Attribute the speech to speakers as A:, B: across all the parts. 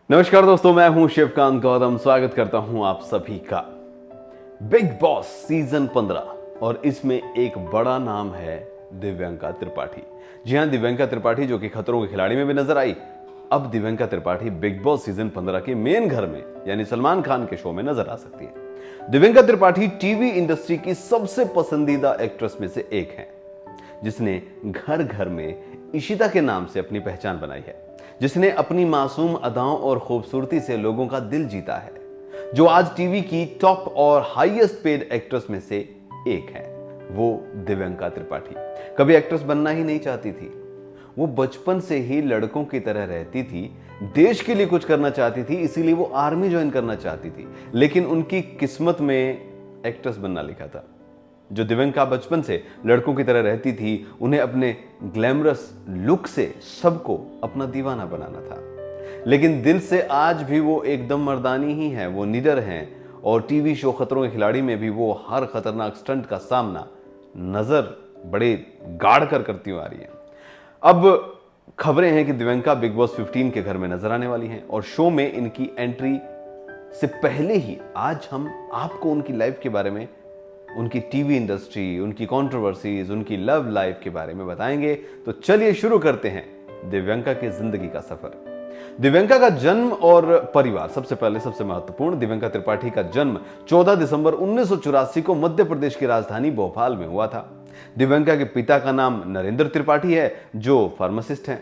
A: नमस्कार दोस्तों, मैं हूं शिवकांत गौतम। स्वागत करता हूं आप सभी का बिग बॉस सीजन 15 और इसमें एक बड़ा नाम है दिव्यंका त्रिपाठी। जी हां, दिव्यंका त्रिपाठी जो कि खतरों के खिलाड़ी में भी नजर आई, अब Divyanka Tripathi big boss season 15 के मेन घर में यानी सलमान खान के शो में नजर आ सकती है। दिव्यंका त्रिपाठी टीवी इंडस्ट्री की सबसे पसंदीदा एक्ट्रेस में से एक है, जिसने घर घर में इशिता के नाम से अपनी पहचान बनाई है, जिसने अपनी मासूम अदाओं और खूबसूरती से लोगों का दिल जीता है, जो आज टीवी की टॉप और हाईएस्ट पेड एक्ट्रेस में से एक है। वो दिव्यंका त्रिपाठी कभी एक्ट्रेस बनना ही नहीं चाहती थी। वो बचपन से ही लड़कों की तरह रहती थी, देश के लिए कुछ करना चाहती थी, इसीलिए वो आर्मी ज्वाइन करना चाहती थी, लेकिन उनकी किस्मत में एक्ट्रेस बनना लिखा था। जो दिव्यंका बचपन से लड़कों की तरह रहती थी, उन्हें अपने ग्लैमरस लुक से सबको अपना दीवाना बनाना था, लेकिन दिल से आज भी वो एकदम मर्दानी ही है। वो निडर हैं और टीवी शो खतरों के खिलाड़ी में भी वो हर खतरनाक स्टंट का सामना नजर बड़े गाड़ कर करती हुई आ रही है। अब खबरें हैं कि दिव्यंका बिग बॉस 15 के घर में नजर आने वाली हैं और शो में इनकी एंट्री से पहले ही आज हम आपको उनकी लाइफ के बारे में, उनकी टीवी इंडस्ट्री, उनकी कंट्रोवर्सीज, उनकी लव लाइफ के बारे में बताएंगे। तो चलिए शुरू करते हैं दिव्यंका की जिंदगी का सफर। दिव्यंका का जन्म और परिवार। सबसे पहले सबसे महत्वपूर्ण, दिव्यंका त्रिपाठी का जन्म 14 दिसंबर 1984 को मध्य प्रदेश की राजधानी भोपाल में हुआ था। दिव्यंका के पिता का नाम नरेंद्र त्रिपाठी है, जो फार्मासिस्ट हैं।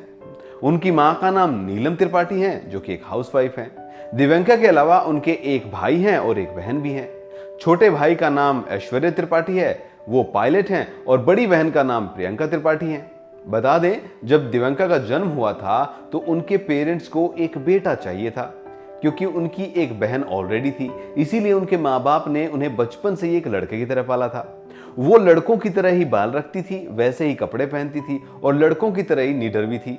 A: उनकी मां का नाम नीलम त्रिपाठी है, जो कि एक हाउसवाइफ है। दिव्यंका के अलावा उनके एक भाई हैं और एक बहन भी है। छोटे भाई का नाम ऐश्वर्य त्रिपाठी है, वो पायलट हैं, और बड़ी बहन का नाम प्रियंका त्रिपाठी है। बता दें, जब दिव्यंका का जन्म हुआ था तो उनके पेरेंट्स को एक बेटा चाहिए था, क्योंकि उनकी एक बहन ऑलरेडी थी। इसीलिए उनके माँ बाप ने उन्हें बचपन से ही एक लड़के की तरह पाला था। वो लड़कों की तरह ही बाल रखती थी, वैसे ही कपड़े पहनती थी और लड़कों की तरह ही निडर भी थी।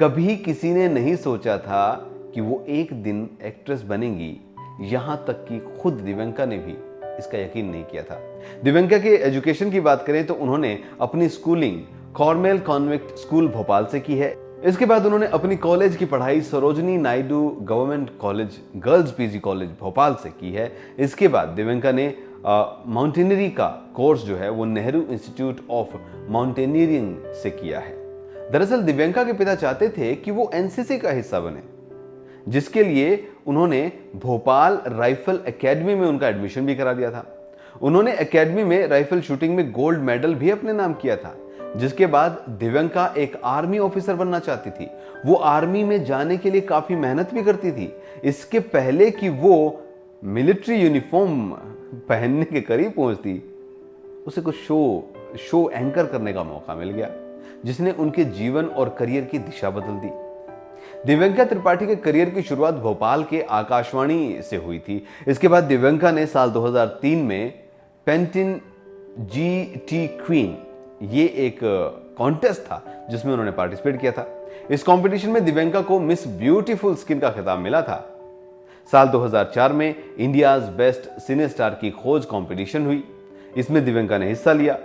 A: कभी किसी ने नहीं सोचा था कि वो एक दिन एक्ट्रेस बनेंगी, यहां तक कि खुद दिव्यंका ने भी इसका यकीन नहीं किया था। दिव्यंका के एजुकेशन की बात करें तो उन्होंने अपनी स्कूलिंग कॉर्मेल कॉन्वेंट स्कूल भोपाल से की है। इसके बाद उन्होंने अपनी कॉलेज की पढ़ाई Sarojini Naidu government college girls PG college Bhopal से की है। इसके बाद दिव्यंका ने माउंटेनियरिंग का कोर्स जो है वो नेहरू इंस्टीट्यूट ऑफ माउंटेनियरिंग से किया है। दरअसल दिव्यंका के पिता चाहते थे कि वो एनसीसी का हिस्सा बने, जिसके लिए उन्होंने भोपाल राइफल एकेडमी में उनका एडमिशन भी करा दिया था। उन्होंने एकेडमी में राइफल शूटिंग में गोल्ड मेडल भी अपने नाम किया था। जिसके बाद दिव्यंका एक आर्मी ऑफिसर बनना चाहती थी। वो आर्मी में जाने के लिए काफी मेहनत भी करती थी। इसके पहले कि वो मिलिट्री यूनिफॉर्म पहनने के करीब पहुंचती, उसे कुछ शो एंकर करने का मौका मिल गया, जिसने उनके जीवन और करियर की दिशा बदल दी। दिव्यंका त्रिपाठी के करियर की शुरुआत भोपाल के आकाशवाणी से हुई थी। इसके बाद दिव्यंका ने साल 2003 में पेंटिन जीटी क्वीन, ये एक कॉन्टेस्ट था जिसमें उन्होंने पार्टिसिपेट किया था। इस कंपटीशन में दिव्यंका को मिस ब्यूटीफुल स्किन का खिताब मिला था। साल 2004 में इंडियाज बेस्ट सिने स्टार की खोज कंपटीशन हुई। इसमें दिव्यंका ने हिस्सा लिया।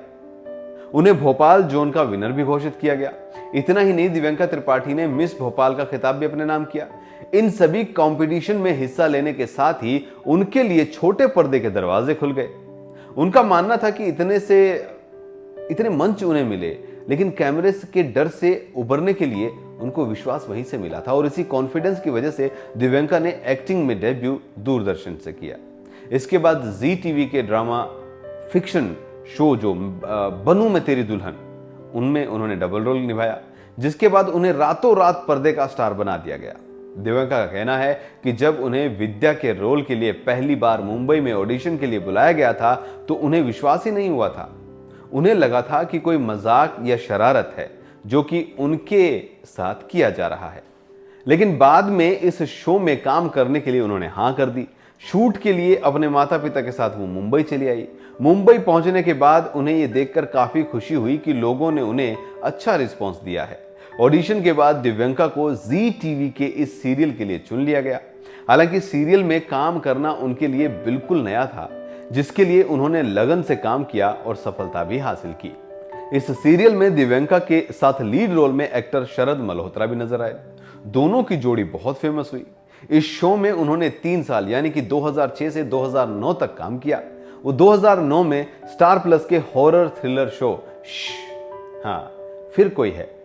A: उन्हें भोपाल जोन का विनर भी घोषित किया गया। इतना ही नहीं, दिव्यंका त्रिपाठी ने मिस भोपाल का खिताब भी अपने नाम किया। इन सभी कंपटीशन में हिस्सा लेने के साथ ही उनके लिए छोटे पर्दे के दरवाजे खुल गए। उनका मानना था कि इतने मंच उन्हें मिले, लेकिन कैमरे के डर से उबरने के लिए उनको विश्वास वहीं से मिला था, और इसी कॉन्फिडेंस की वजह से दिव्यंका ने एक्टिंग में डेब्यू दूरदर्शन से किया। इसके बाद जी टीवी के ड्रामा फिक्शन शो जो बनूं मैं तेरी दुल्हन, उनमें उन्होंने डबल रोल निभाया, जिसके बाद उन्हें रातों रात पर्दे का स्टार बना दिया गया। दिव्यंका का कहना है कि जब उन्हें विद्या के रोल के लिए पहली बार मुंबई में ऑडिशन के लिए बुलाया गया था तो उन्हें विश्वास ही नहीं हुआ था। उन्हें लगा था कि कोई मजाक या शरारत है जो कि उनके साथ किया जा रहा है, लेकिन बाद में इस शो में काम करने के लिए उन्होंने हां कर दी। शूट के लिए अपने माता पिता के साथ वो मुंबई चली आई। मुंबई पहुंचने के बाद उन्हें यह देखकर काफी खुशी हुई कि लोगों ने उन्हें अच्छा रिस्पांस दिया है। ऑडिशन के बाद दिव्यंका को जी टीवी के इस सीरियल के लिए चुन लिया गया। हालांकि सीरियल में काम करना उनके लिए बिल्कुल नया था, जिसके लिए उन्होंने लगन से काम किया और सफलता भी हासिल की। इस सीरियल में दिव्यंका के साथ लीड रोल में एक्टर शरद मल्होत्रा भी नजर आए। दोनों की जोड़ी बहुत फेमस हुई। इस शो में उन्होंने 3 साल यानी कि 2006 से 2009 तक काम किया। वो 2009 में स्टार प्लस के हॉरर थ्रिलर शो हाँ फिर कोई है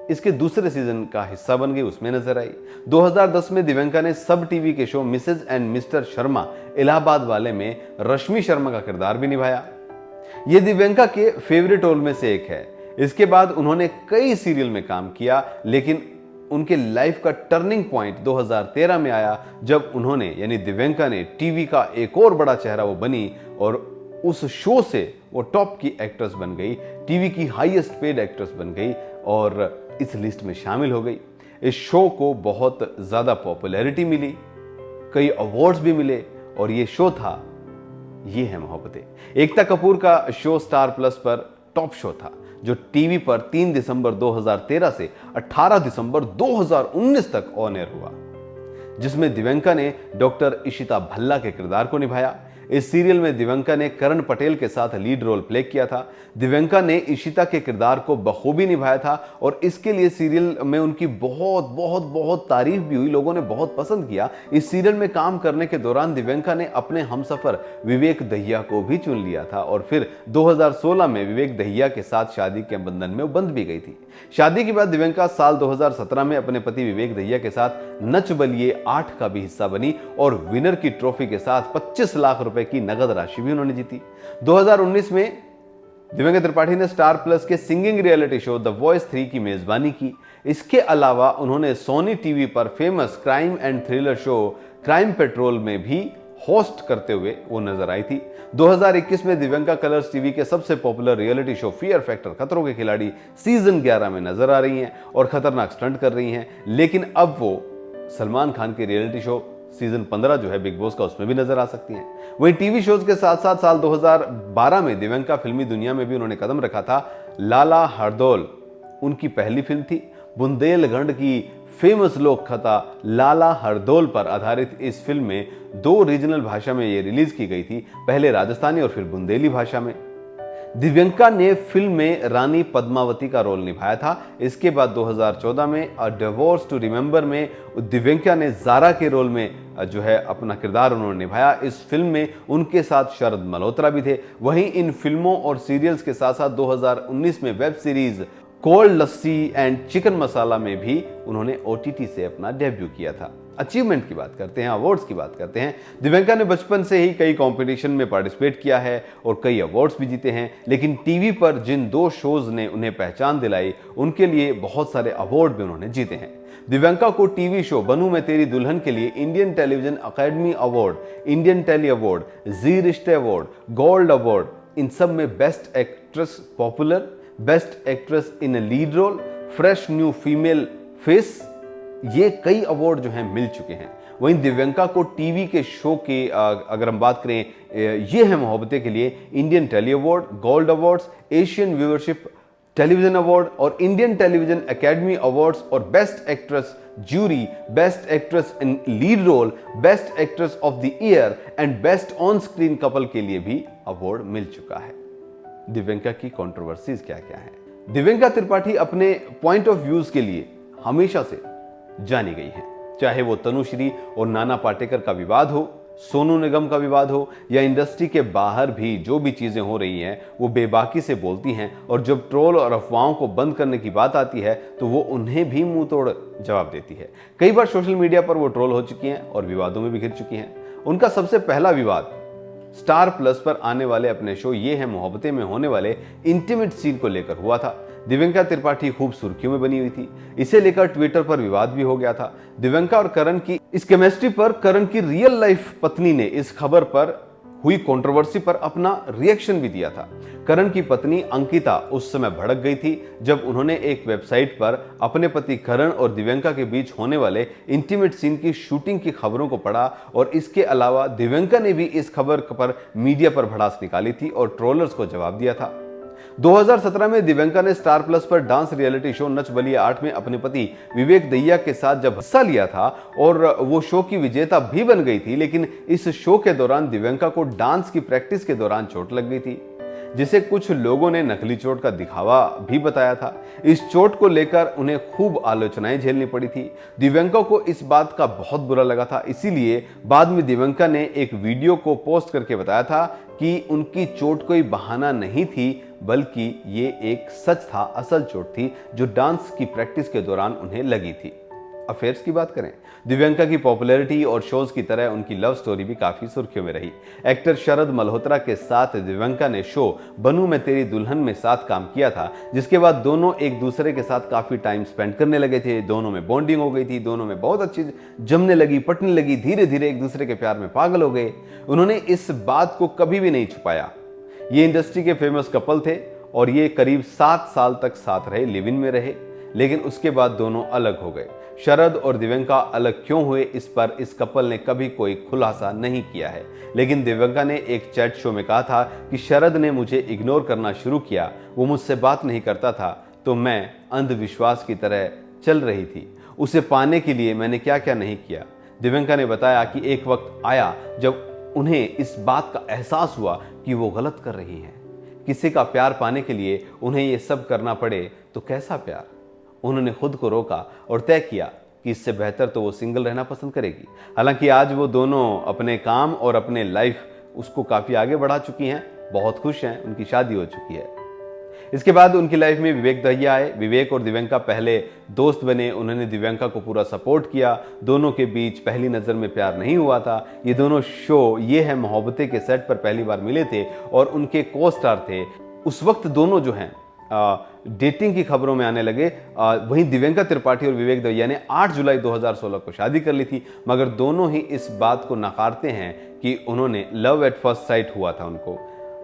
A: इसके दूसरे सीजन का हिस्सा बन गई, उसमें नजर आई। 2010 में दिव्यंका ने सब टीवी के show Mrs and Mr Sharma Allahabad वाले में रश्मि शर्मा का किरदार भी निभाया। यह दिव्यंका के फेवरेट रोल में से एक है। इसके बाद उन्होंने कई सीरियल में काम किया, लेकिन उनके लाइफ का टर्निंग पॉइंट 2013 में आया जब उन्होंने यानी दिव्यंका ने टीवी का एक और बड़ा चेहरा वो बनी और उस शो से वो टॉप की एक्ट्रेस बन गई, टीवी की हाईएस्ट पेड एक्ट्रेस बन गई और इस लिस्ट में शामिल हो गई। इस शो को बहुत ज्यादा पॉपुलैरिटी मिली, कई अवार्ड्स भी मिले और ये शो था ये है मोहब्बतें। एकता कपूर का शो स्टार प्लस पर टॉप शो था जो टीवी पर 3 दिसंबर 2013 से 18 दिसंबर 2019 तक ऑन एयर हुआ, जिसमें दिव्यंका ने डॉक्टर इशिता भल्ला के किरदार को निभाया। इस सीरियल में दिव्यंका ने करण पटेल के साथ लीड रोल प्ले किया था। दिव्यंका ने इशिता के किरदार को बखूबी निभाया था और इसके लिए सीरियल में उनकी बहुत बहुत बहुत तारीफ भी हुई, लोगों ने बहुत पसंद किया। इस सीरियल में काम करने के दौरान दिव्यंका ने अपने हमसफर विवेक दहिया को भी चुन लिया था और फिर 2016 में विवेक दहिया के साथ शादी के बंधन में बंध भी गई थी। शादी के बाद दिव्यंका साल 2017 में अपने पति विवेक दहिया के साथ नच बलिए 8 का भी हिस्सा बनी और विनर की ट्रॉफी के साथ 25 लाख रुपए की नगद राशि भी उन्होंने जीती। 2019 में दिव्यंका त्रिपाठी ने स्टार प्लस के singing reality show the voice 3 की मेजबानी की। इसके अलावा उन्होंने सोनी टीवी पर famous crime and thriller show crime petrol में भी होस्ट करते हुए वो नजर आई थी। 2021 में दिव्यंका कलर्स टीवी के सबसे popular reality show fear factor खतरों के खिलाड़ी सीजन 11 में नजर आ रही हैं और खतरनाक स्टंट कर रही हैं, लेकिन अब वो सलमान खान के रियलिटी शो सीजन 15 जो है बिग बॉस का, उसमें भी नजर आ सकती हैं। वहीं टीवी शोज के साथ साथ साल 2012 में दिव्यंका फिल्मी दुनिया में भी उन्होंने कदम रखा था। लाला हरदौल उनकी पहली फिल्म थी। बुंदेलखंड की फेमस लोक कथा लाला हरदौल पर आधारित इस फिल्म में 2 रीजनल भाषा में ये रिलीज की गई थी, पहले राजस्थानी और फिर बुंदेली भाषा में। दिव्यंका ने फिल्म में रानी पद्मावती का रोल निभाया था। इसके बाद 2014 में अ डिवोर्स टू रिमेंबर में दिव्यंका ने जारा के रोल में जो है अपना किरदार उन्होंने निभाया। इस फिल्म में उनके साथ शरद मल्होत्रा भी थे। वहीं इन फिल्मों और सीरियल्स के साथ साथ 2019 में web series cold lassi and chicken masala में भी उन्होंने OTT से अपना डेब्यू किया था। अचीवमेंट की बात करते हैं, अवार्ड्स की बात करते हैं। दिव्यंका ने बचपन से ही कई कंपटीशन में पार्टिसिपेट किया है और कई अवार्ड्स भी जीते हैं, लेकिन टीवी पर जिन 2 शोज ने उन्हें पहचान दिलाई उनके लिए बहुत सारे अवार्ड भी उन्होंने जीते हैं। दिव्यंका को टीवी शो बनूं मैं तेरी दुल्हन के लिए Indian television academy award, Indian telly award, Zee Rishtey award, gold award, इन सब में best actress popular, best actress in a lead role, fresh new female face, ये कई अवार्ड जो हैं मिल चुके हैं। वहीं दिव्यंका को टीवी के शो के अगर हम बात करें ये है मोहब्बतें के लिए Indian telly award, gold awards, Asian viewership television award और इंडियन टेलीविजन एकेडमी अवार्ड्स और best actress jury, best actress in lead role, best actress of the year and best on screen couple के लिए भी award मिल चुका है। दिव्यंका की controversies क्या क्या है? दिव्यंका त्रिपाठी अपने पॉइंट ऑफ व्यूज के लिए हमेशा से जानी गई हैं, चाहे वो तनुश्री और नाना पाटेकर का विवाद हो, सोनू निगम का विवाद हो या इंडस्ट्री के बाहर भी जो भी चीजें हो रही हैं वो बेबाकी से बोलती हैं और जब ट्रोल और अफवाहों को बंद करने की बात आती है तो वो उन्हें भी मुंह तोड़ जवाब देती है। कई बार सोशल मीडिया पर वो ट्रोल हो चुकी हैं और विवादों में भी घिर चुकी हैं। उनका सबसे पहला विवाद स्टार प्लस पर आने वाले अपने शो ये है मोहब्बतें में होने वाले इंटीमेट सीन को लेकर हुआ था। दिव्यंका त्रिपाठी खूब सुर्खियों में बनी हुई थी। इसे लेकर ट्विटर पर विवाद भी हो गया था। दिव्यंका और करण की इस केमिस्ट्री पर करण की रियल लाइफ पत्नी ने इस खबर पर हुई कंट्रोवर्सी पर अपना रिएक्शन भी दिया था। करण की पत्नी अंकिता उस समय भड़क गई थी जब उन्होंने एक वेबसाइट पर अपने पति करण और दिव्यंका के बीच होने वाले इंटीमेट सीन की शूटिंग की खबरों को पढ़ा और इसके अलावा दिव्यंका ने भी इस खबर पर मीडिया पर भड़ास निकाली थी और ट्रोलर्स को जवाब दिया था। 2017 में दिव्यंका ने स्टार प्लस पर dance reality show Nach Baliye 8 में अपने पति विवेक दहिया के साथ जब हिस्सा लिया था और वो शो की विजेता भी बन गई थी, लेकिन इस शो के दौरान दिव्यंका को डांस की प्रैक्टिस के दौरान चोट लग गई थी, जिसे कुछ लोगों ने नकली चोट का दिखावा भी बताया था। इस चोट को लेकर उन्हें खूब आलोचनाएं झेलनी पड़ी थी। दिव्यंका को इस बात का बहुत बुरा लगा था, इसीलिए बाद में दिव्यंका ने एक वीडियो को पोस्ट करके बताया था कि उनकी चोट कोई बहाना नहीं थी, बल्कि ये एक सच था, असल चोट थी जो डांस की प्रैक्टिस के दौरान उन्हें लगी थी। अफेयर्स की बात करें, दिव्यंका की पॉपुलैरिटी और शोज की तरह उनकी लव स्टोरी भी काफी सुर्खियों में रही। एक्टर शरद मल्होत्रा के साथ दिव्यंका ने शो बनूं मैं तेरी दुल्हन में साथ काम किया था, जिसके बाद दोनों एक दूसरे के साथ काफी टाइम स्पेंड करने लगे थे। दोनों में बॉन्डिंग हो गई थी, दोनों में बहुत अच्छी जमने लगी, पटने लगी, धीरे धीरे एक दूसरे के प्यार में पागल हो गए। उन्होंने इस बात को कभी भी नहीं छुपाया। ये इंडस्ट्री के फेमस कपल थे और ये करीब 7 साल तक साथ रहे, लिव इन में रहे, लेकिन उसके बाद दोनों अलग हो गए। शरद और दिव्यंका अलग क्यों हुए, इस पर इस कपल ने कभी कोई खुलासा नहीं किया है, लेकिन दिव्यंका ने एक चैट शो में कहा था कि शरद ने मुझे इग्नोर करना शुरू किया, वो मुझसे बात नहीं करता था तो मैं अंधविश्वास की तरह चल रही थी, उसे पाने के लिए मैंने क्या क्या नहीं किया। दिव्यंका ने बताया कि एक वक्त आया जब उन्हें इस बात का एहसास हुआ कि वो गलत कर रही हैं। किसी का प्यार पाने के लिए उन्हें ये सब करना पड़े तो कैसा प्यार। उन्होंने खुद को रोका और तय किया कि इससे बेहतर तो वो सिंगल रहना पसंद करेगी। हालांकि आज वो दोनों अपने काम और अपने लाइफ उसको काफ़ी आगे बढ़ा चुकी हैं, बहुत खुश हैं, उनकी शादी हो चुकी है। इसके बाद उनकी लाइफ में विवेक दहिया आए। विवेक और दिव्यंका पहले दोस्त बने, उन्होंने दिव्यंका को पूरा सपोर्ट किया। दोनों के बीच पहली नज़र में प्यार नहीं हुआ था। ये दोनों शो ये है मोहब्बतें के सेट पर पहली बार मिले थे और उनके को स्टार थे। उस वक्त दोनों जो हैं डेटिंग की खबरों में आने लगे। वहीं दिव्यंका त्रिपाठी और विवेक दहिया ने 8 जुलाई 2016 को शादी कर ली थी, मगर दोनों ही इस बात को नकारते हैं कि उन्होंने लव एट फर्स्ट साइट हुआ था उनको।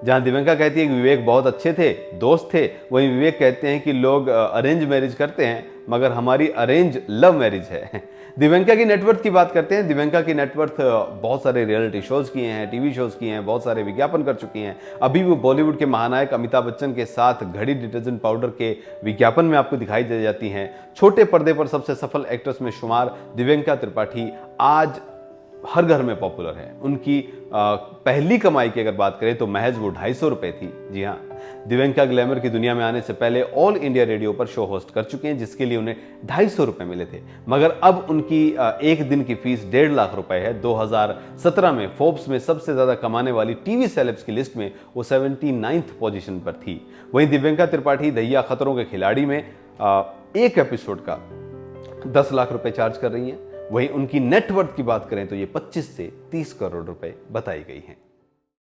A: जहां दिव्यंका कहती है कि विवेक बहुत अच्छे थे, दोस्त थे, वहीं विवेक कहते हैं कि लोग अरेंज मैरिज करते हैं, मगर हमारी अरेंज लव मैरिज है। दिव्यंका की नेटवर्थ की बात करते हैं। दिव्यंका की नेटवर्थ बहुत सारे रियलिटी शोज किए हैं, टीवी शोज किए हैं, बहुत सारे विज्ञापन कर चुकी हैं। अभी वो बॉलीवुड के महानायक अमिताभ बच्चन के साथ घड़ी डिटर्जेंट पाउडर के विज्ञापन में आपको दिखाई दे जाती हैं। छोटे पर्दे पर सबसे सफल एक्ट्रेस में शुमार दिव्यंका त्रिपाठी आज हर घर में पॉपुलर है। उनकी पहली कमाई की अगर बात करें तो महज वो 250 रुपए थी। जी हाँ, दिव्यंका ग्लैमर की दुनिया में आने से पहले ऑल इंडिया रेडियो पर शो होस्ट कर चुके हैं, जिसके लिए उन्हें 250 रुपए मिले थे, मगर अब उनकी एक दिन की फीस 1.5 लाख रुपए है। 2017 में फोर्ब्स में सबसे ज्यादा कमाने वाली टीवी सेलेब्स की लिस्ट में वो 79th पोजीशन पर थी। वहीं दिव्यंका त्रिपाठी दहिया खतरों के खिलाड़ी में एक एपिसोड का 10 लाख रुपए चार्ज कर रही हैं। वहीं उनकी नेटवर्थ की बात करें तो ये 25 से 30 करोड़ रुपए बताई गई हैं।